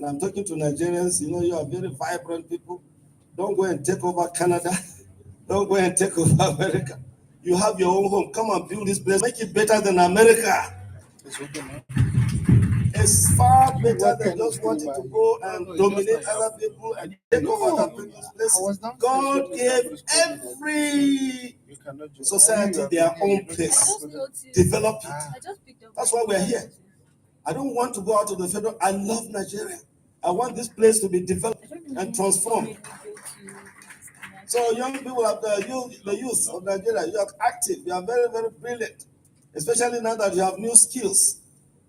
and I'm talking to Nigerians, you are very vibrant people. Don't go and take over Canada. Don't go and take over America. You have your own home. Come and build this place. Make it better than America. It's far better than just wanting to go and dominate other people and take over other people's places. God gave every society their own place. Develop it. That's why we're here. I don't want to go out of the federal. I love Nigeria. I want this place to be developed and transformed. So young people, the youth of Nigeria, you are active. You are very, very brilliant, especially now that you have new skills.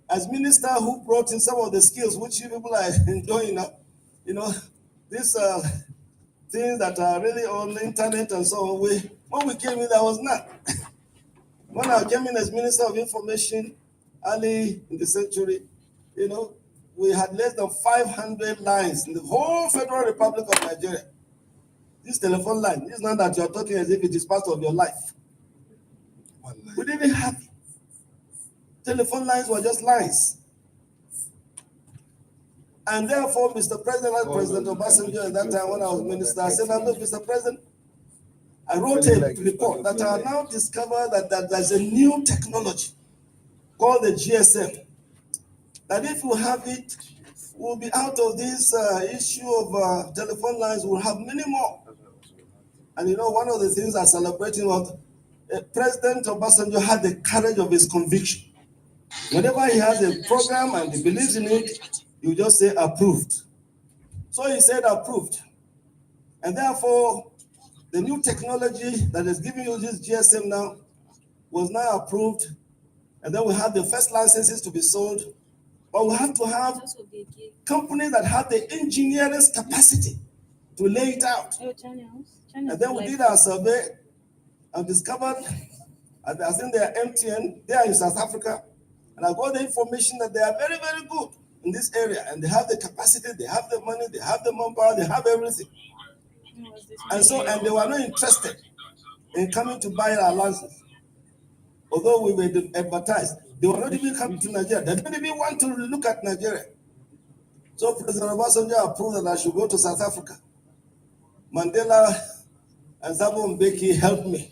As minister who brought in some of the skills which you people are enjoying now, these things that are really on the internet and so on. When we came in, there was none. When I came in as Minister of Information early in the century, we had less than 500 lines in the whole Federal Republic of Nigeria. This telephone line, this is not that you're talking as if it is part of your life. We didn't have it. Telephone lines were just lines. And therefore, Mr. President, like President Obasanjo at that time when I was minister, I said, look, Mr. President, I wrote a report that I now discovered that there's a new technology called the GSM. That if we have it, we'll be out of this issue of telephone lines, we'll have many more. And one of the things I'm celebrating was President Obasanjo had the courage of his conviction. Whenever he has a program and he believes in it, you just say approved. So he said approved. And therefore, the new technology that is giving you this GSM now was now approved. And then we have the first licenses to be sold. But we have to have companies that have the engineering capacity to lay it out. And then we did our survey and discovered, I think they are MTN, they are in South Africa. And I got the information that they are very, very good in this area. And they have the capacity, they have the money, they have the manpower, they have everything. And they were not interested in coming to buy our license. Although we were advertised, they were not even coming to Nigeria. They didn't even want to look at Nigeria. So President Obasanjo approved that I should go to South Africa. Mandela and Thabo Mbeki helped me.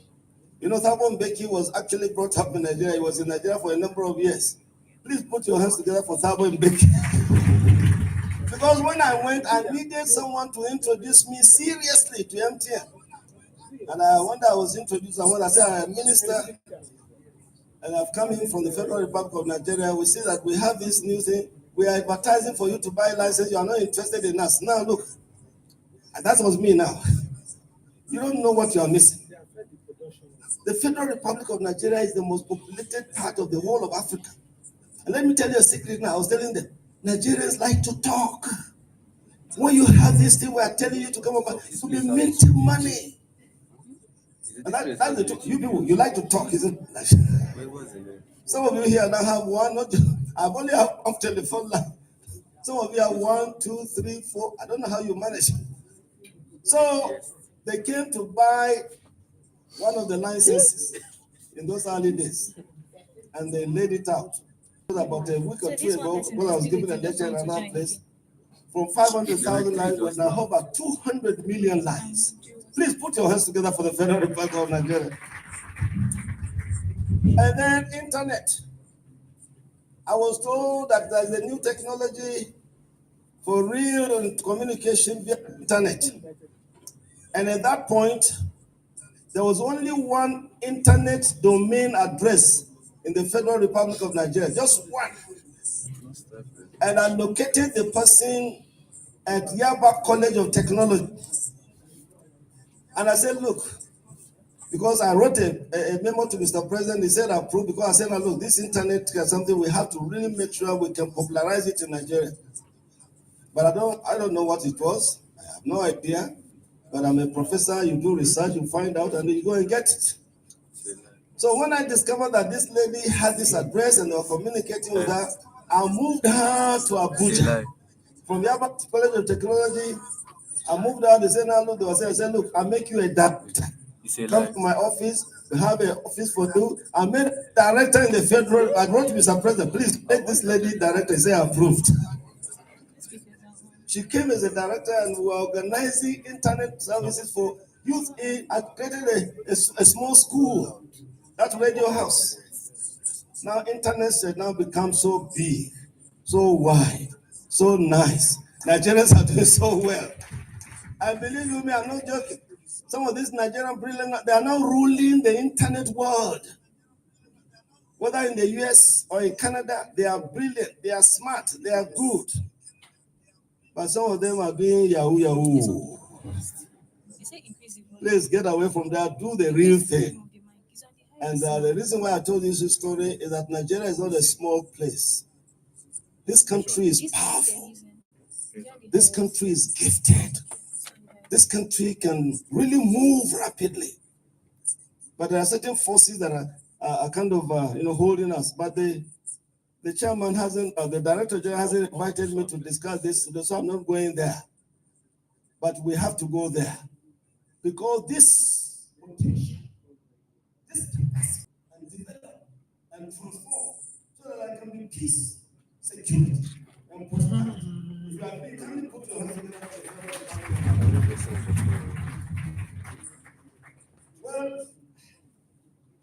Thabo Mbeki was actually brought up in Nigeria. He was in Nigeria for a number of years. Please put your hands together for Thabo Mbeki. Because when I went, I needed someone to introduce me seriously to MTN. And when I was introduced, I said, I'm a minister, and I've come in from the Federal Republic of Nigeria. We see that we have this new thing. We are advertising for you to buy license. You are not interested in us. Now look, and that was me now. You don't know what you are missing. The Federal Republic of Nigeria is the most populated part of the whole of Africa. And let me tell you a secret now. I was telling them, Nigerians like to talk. When you have this thing, we are telling you to come up, it will be minting money. And that's the truth. You people, you like to talk, isn't it? Some of you here now have one, I've only have one telephone line. Some of you have 1, 2, 3, 4. I don't know how you manage. So they came to buy one of the licenses in those early days, and they laid it out. About a week or two ago, when I was giving a lecture in another place, from 500,000 lines, we're now about 200 million lines. Please put your hands together for the Federal Republic of Nigeria. And then internet. I was told that there's a new technology for real communication via internet. And at that point, there was only one internet domain address in the Federal Republic of Nigeria, just one. And I located the person at Yaba College of Technology. And I said, look, because I wrote a memo to Mr. President, he said approve, because I said, now look, this internet is something we have to really make sure we can popularize it in Nigeria. But I don't know what it was. I have no idea. But I'm a professor, you do research, you find out, and then you go and get it. So when I discovered that this lady had this address and they were communicating with her, I moved her to Abuja. From Yaba College of Technology, I moved her. They said, now look, I said, look, I'll make you a director. Come to my office, we have an office for you. I made director in the federal. I wrote to Mr. President, please make this lady director. He said approved. She came as a director and we were organizing internet services for youth. I created a small school, that radio house. Now internet has now become so big, so wide, so nice. Nigerians are doing so well. I believe you me, I'm not joking. Some of these Nigerian brilliant, they are now ruling the internet world. Whether in the US or in Canada, they are brilliant, they are smart, they are good. But some of them are doing yahoo yahoo. Please get away from that, do the real thing. And the reason why I told you this story is that Nigeria is not a small place. This country is powerful. This country is gifted. This country can really move rapidly. But there are certain forces that are kind of holding us. But the chairman hasn't, the director general hasn't invited me to discuss this, so I'm not going there. But we have to go there. Because this potential, this capacity, and develop and transform so that there can be peace, security, and prosperity. If you are becoming, put your hands together. Well,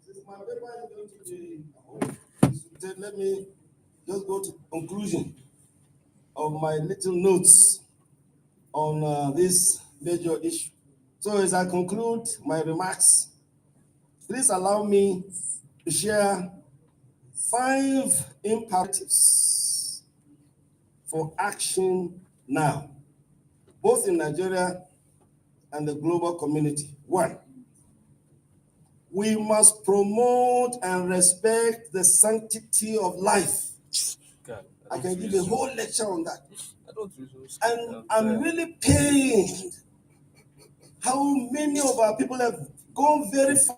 since my paper is going to be, let me just go to conclusion of my little notes on this major issue. So as I conclude my remarks, please allow me to share 5 imperatives for action now, both in Nigeria and the global community. 1, we must promote and respect the sanctity of life. God, I can give a whole lecture on that. And I'm really pained how many of our people have gone very far.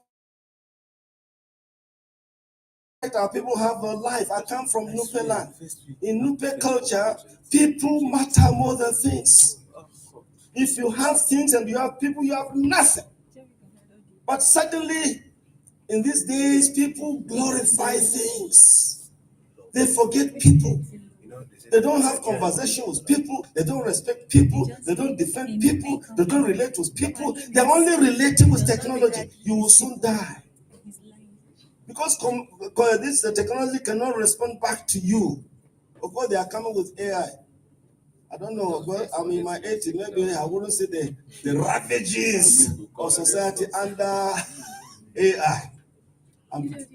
Our people have a life. I come from Nupe land. In Nupe culture, people matter more than things. If you have things and you have people, you have nothing. But suddenly, in these days, people glorify things. They forget people. They don't have conversations with people. They don't respect people. They don't defend people. They don't relate with people. They're only relating with technology. You will soon die. Because this technology cannot respond back to you. Of course, they are coming with AI. I don't know, but I'm in my 80s. Maybe I wouldn't say the ravages of society under AI.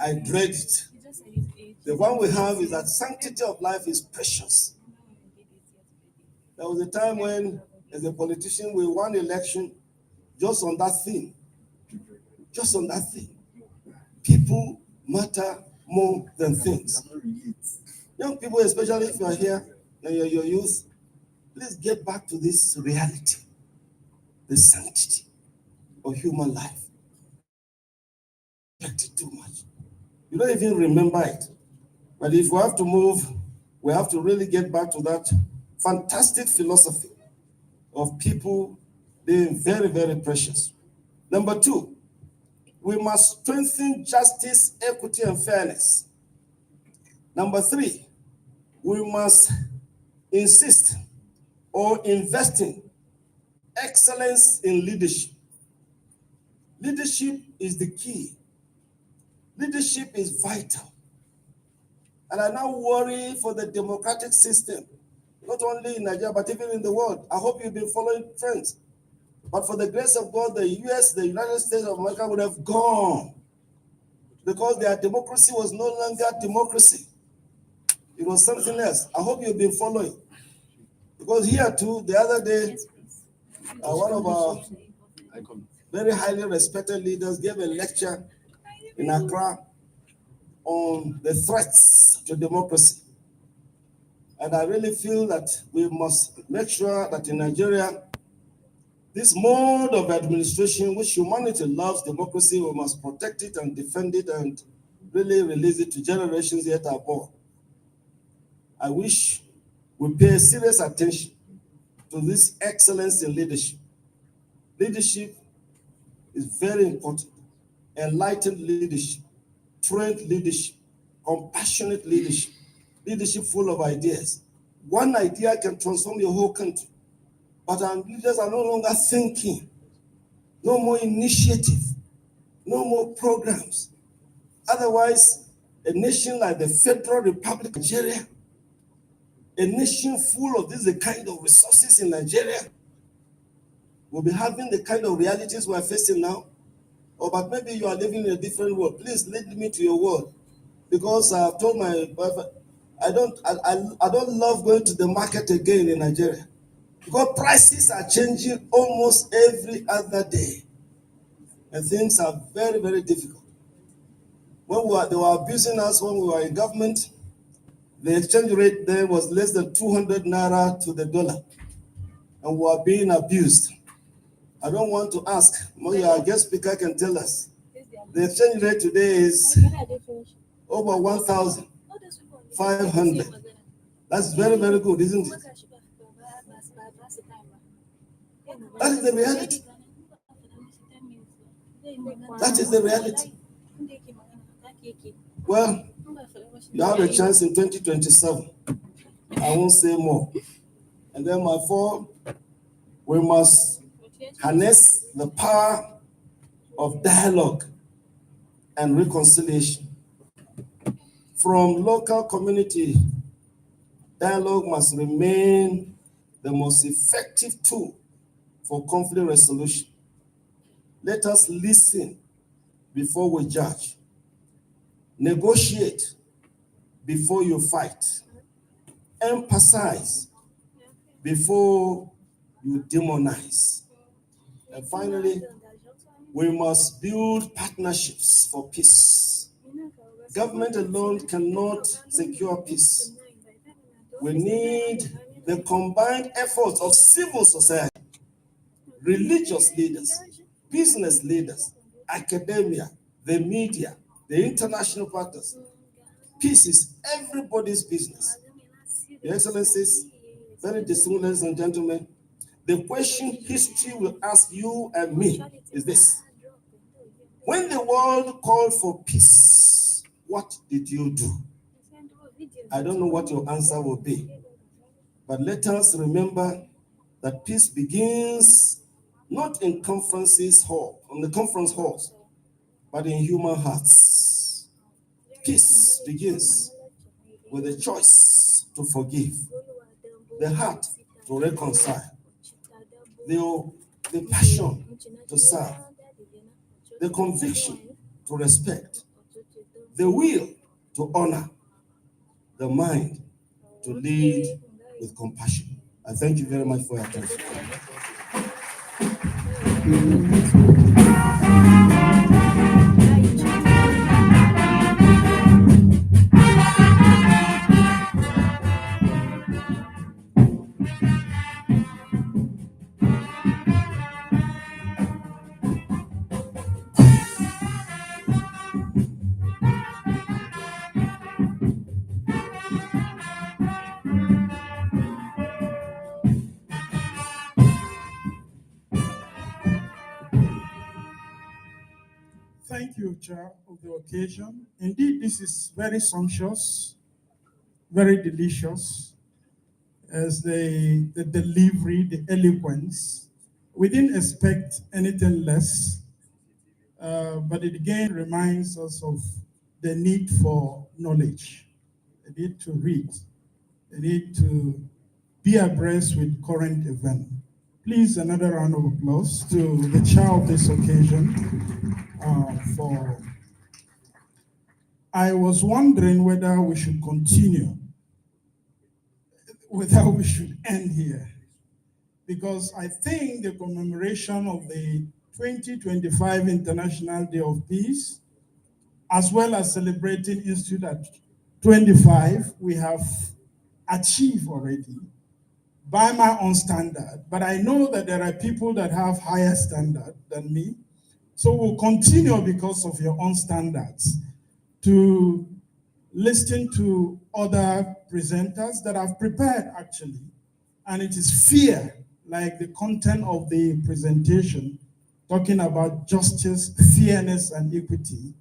I dread it. The one we have is that sanctity of life is precious. There was a time when, as a politician, we won election just on that thing. Just on that thing. People matter more than things. Young people, especially if you are here and you're your youth, please get back to this reality, the sanctity of human life. Respect it too much. You don't even remember it. But if we have to move, we have to really get back to that fantastic philosophy of people being very, very precious. Number 2, we must strengthen justice, equity, and fairness. Number 3, we must insist or invest in excellence in leadership. Leadership is the key. Leadership is vital. And I now worry for the democratic system, not only in Nigeria, but even in the world. I hope you've been following trends. But for the grace of God, the US, the United States of America would have gone because their democracy was no longer democracy. It was something else. I hope you've been following. Because here too, the other day, one of our very highly respected leaders gave a lecture in Accra on the threats to democracy. And I really feel that we must make sure that in Nigeria, this mode of administration, which humanity loves, democracy, we must protect it and defend it and really release it to generations yet above. I wish we pay serious attention to this excellence in leadership. Leadership is very important. Enlightened leadership, trained leadership, compassionate leadership, leadership full of ideas. One idea can transform your whole country. But our leaders are no longer thinking. No more initiative. No more programs. Otherwise, a nation like the Federal Republic of Nigeria, a nation full of this kind of resources in Nigeria, will be having the kind of realities we're facing now. Or but maybe you are living in a different world. Please lead me to your world. Because I've told my wife, I don't love going to the market again in Nigeria. Because prices are changing almost every other day. And things are very, very difficult. When they were abusing us when we were in government, the exchange rate there was less than 200 naira to the dollar. And we were being abused. I don't want to ask. Maybe our guest speaker can tell us. The exchange rate today is over 1,500. That's very, very good, isn't it? That is the reality. That is the reality. Well, you have a chance in 2027. I won't say more. And then my four, we must harness the power of dialogue and reconciliation. From local community, dialogue must remain the most effective tool for conflict resolution. Let us listen before we judge. Negotiate before you fight. Emphasize before you demonize. And finally, we must build partnerships for peace. Government alone cannot secure peace. We need the combined efforts of civil society, religious leaders, business leaders, academia, the media, the international partners. Peace is everybody's business. Your Excellencies, very distinguished ladies and gentlemen, the question history will ask you and me is this. When the world called for peace, what did you do? I don't know what your answer will be, but let us remember that peace begins not in conference halls, but in human hearts. Peace begins with the choice to forgive, the heart to reconcile, the passion to serve, the conviction to respect, the will to honor, the mind to lead with compassion. I thank you very much for your attention. Thank you, Chair of the occasion. Indeed, this is very sumptuous, very delicious, as the delivery, the eloquence. We didn't expect anything less, but it again reminds us of the need for knowledge, the need to read, the need to be abreast with current events. Please, another round of applause to the chair of this occasion. I was wondering whether we should continue, whether we should end here, because I think the commemoration of the 2025 International Day of Peace, as well as celebrating Institute at 25, we have achieved already by my own standard, but I know that there are people that have higher standard than me. So we'll continue because of your own standards to listen to other presenters that have prepared actually. And it is fair, like the content of the presentation, talking about justice, fairness, and equity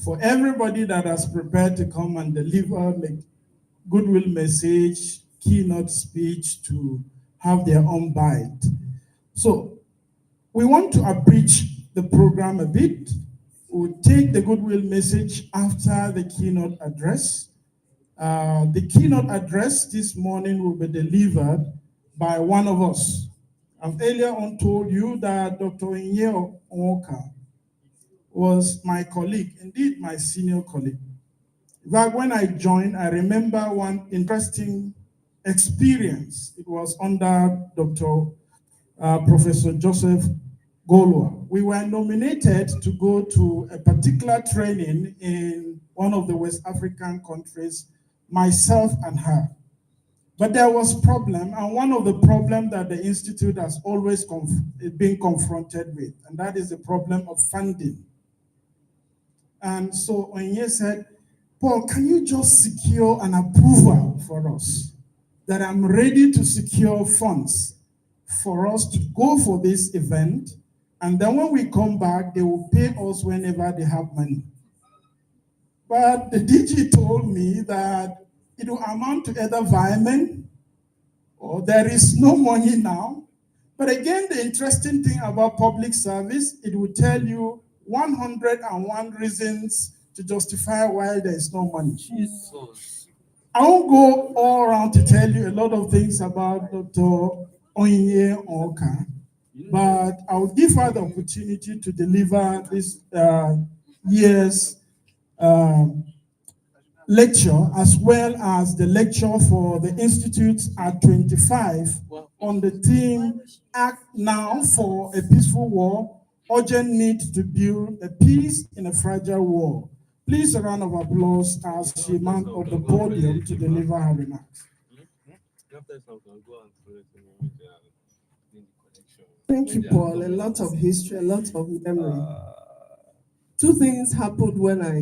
for everybody that has prepared to come and deliver like goodwill message, keynote speech to have their own bite. So we want to abridge the program a bit. We'll take the goodwill message after the keynote address. The keynote address this morning will be delivered by one of us. I've earlier on told you that Dr. Inye Onwoka was my colleague, indeed my senior colleague. In fact, when I joined, I remember one interesting experience. It was under Professor Joseph Golwa. We were nominated to go to a particular training in one of the West African countries, myself and her. But there was problem, and one of the problems that the Institute has always been confronted with, and that is the problem of funding. And so Onye said, Paul, can you just secure an approval for us that I'm ready to secure funds for us to go for this event, and then when we come back, they will pay us whenever they have money. But the DG told me that it will amount to either vitamin or there is no money now. But again, the interesting thing about public service, it will tell you 101 reasons to justify why there is no money. Jesus. I won't go all around to tell you a lot of things about Dr. Onye Onwoka, but I'll give her the opportunity to deliver this year's lecture, as well as the lecture for the Institute at 25 on the theme, Act Now for a Peaceful War, Urgent Need to Build a Peace in a Fragile World. Please a round of applause as she mounts up the podium to deliver her remarks. Thank you, Paul. A lot of history, a lot of memory. Two things happened when I